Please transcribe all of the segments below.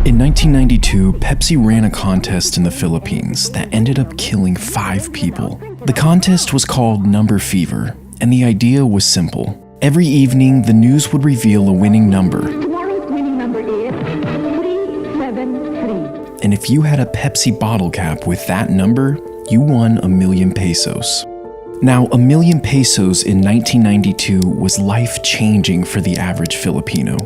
In 1992, Pepsi ran a contest in the Philippines that ended up killing 5 people. The contest was called Number Fever, and the idea was simple. Every evening, the news would reveal a winning number. Tomorrow's winning number is 373. And if you had a Pepsi bottle cap with that number, you won 1,000,000 pesos. Now, 1,000,000 pesos in 1992 was life-changing for the average Filipino.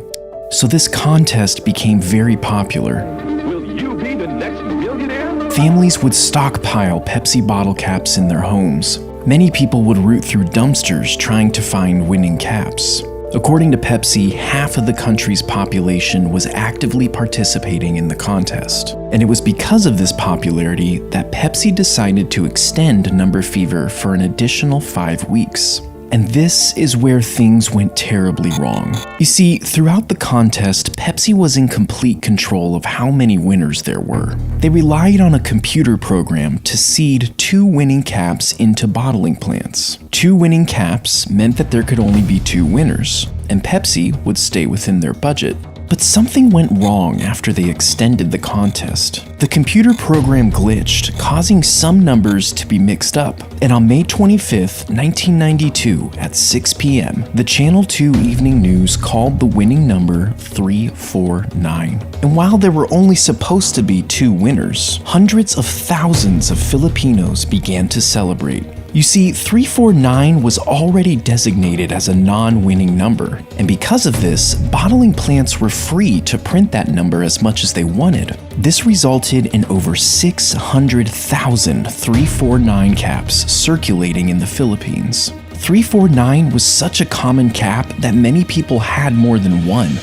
So this contest became very popular. Will you be the next millionaire? Families would stockpile Pepsi bottle caps in their homes. Many people would root through dumpsters trying to find winning caps. According to Pepsi, half of the country's population was actively participating in the contest. And it was because of this popularity that Pepsi decided to extend Number Fever for an additional 5 weeks. And this is where things went terribly wrong. You see, throughout the contest, Pepsi was in complete control of how many winners there were. They relied on a computer program to seed 2 winning caps into bottling plants. 2 winning caps meant that there could only be 2 winners, and Pepsi would stay within their budget. But something went wrong after they extended the contest. The computer program glitched, causing some numbers to be mixed up. And on May 25th, 1992, at 6 p.m., the Channel 2 Evening News called the winning number 349. And while there were only supposed to be 2 winners, hundreds of thousands of Filipinos began to celebrate. You see, 349 was already designated as a non-winning number, and because of this, bottling plants were free to print that number as much as they wanted. This resulted in over 600,000 349 caps circulating in the Philippines. 349 was such a common cap that many people had more than one.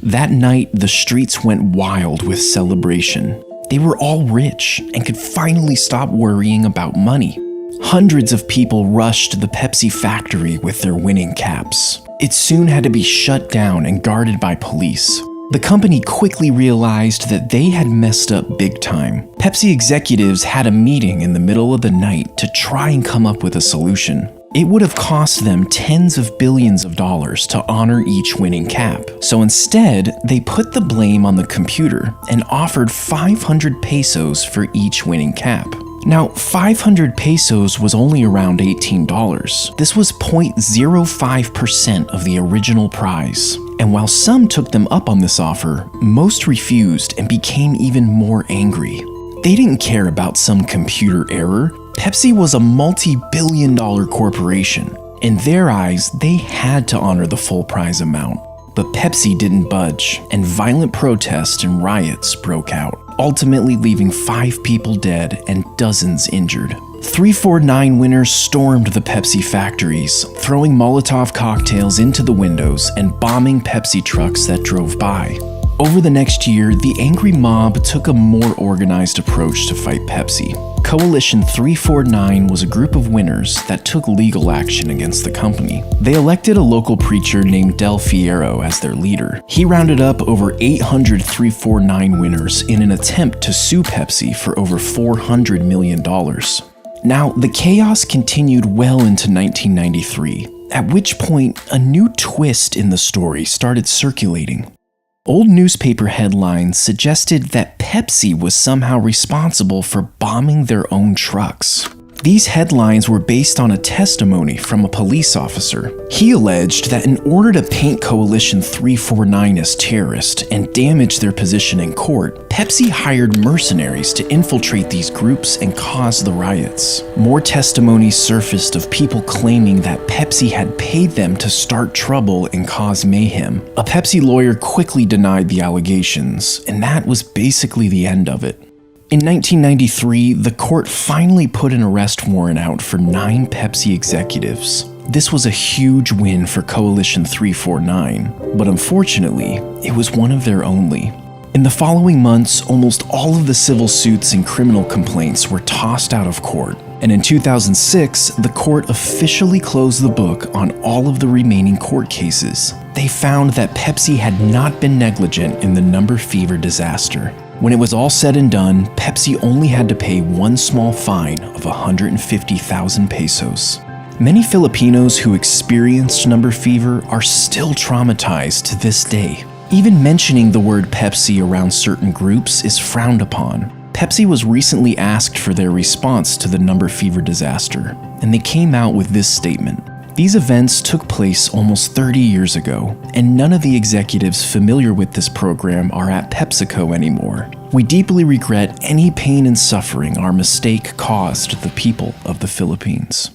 That night, the streets went wild with celebration. They were all rich and could finally stop worrying about money. Hundreds of people rushed to the Pepsi factory with their winning caps. It soon had to be shut down and guarded by police. The company quickly realized that they had messed up big time. Pepsi executives had a meeting in the middle of the night to try and come up with a solution. It would have cost them tens of billions of dollars to honor each winning cap. So instead, they put the blame on the computer and offered 500 pesos for each winning cap. Now, 500 pesos was only around $18. This was 0.05% of the original prize. And while some took them up on this offer, most refused and became even more angry. They didn't care about some computer error. Pepsi was a multi-billion-dollar corporation. In their eyes, they had to honor the full prize amount. But Pepsi didn't budge, and violent protests and riots broke out, ultimately leaving 5 people dead and dozens injured. 349 winners stormed the Pepsi factories, throwing Molotov cocktails into the windows and bombing Pepsi trucks that drove by. Over the next year, the angry mob took a more organized approach to fight Pepsi. Coalition 349 was a group of winners that took legal action against the company. They elected a local preacher named Del Fierro as their leader. He rounded up over 800 349 winners in an attempt to sue Pepsi for over $400 million. Now, the chaos continued well into 1993, at which point a new twist in the story started circulating. Old newspaper headlines suggested that Pepsi was somehow responsible for bombing their own trucks. These headlines were based on a testimony from a police officer. He alleged that in order to paint Coalition 349 as terrorist and damage their position in court, Pepsi hired mercenaries to infiltrate these groups and cause the riots. More testimonies surfaced of people claiming that Pepsi had paid them to start trouble and cause mayhem. A Pepsi lawyer quickly denied the allegations, and that was basically the end of it. In 1993, the court finally put an arrest warrant out for 9 Pepsi executives. This was a huge win for Coalition 349, but unfortunately, it was one of their only. In the following months, almost all of the civil suits and criminal complaints were tossed out of court. And in 2006, the court officially closed the book on all of the remaining court cases. They found that Pepsi had not been negligent in the Number Fever disaster. When it was all said and done, Pepsi only had to pay one small fine of 150,000 pesos. Many Filipinos who experienced Number Fever are still traumatized to this day. Even mentioning the word Pepsi around certain groups is frowned upon. Pepsi was recently asked for their response to the number fever disaster, and they came out with this statement. These events took place almost 30 years ago, and none of the executives familiar with this program are at PepsiCo anymore. We deeply regret any pain and suffering our mistake caused the people of the Philippines.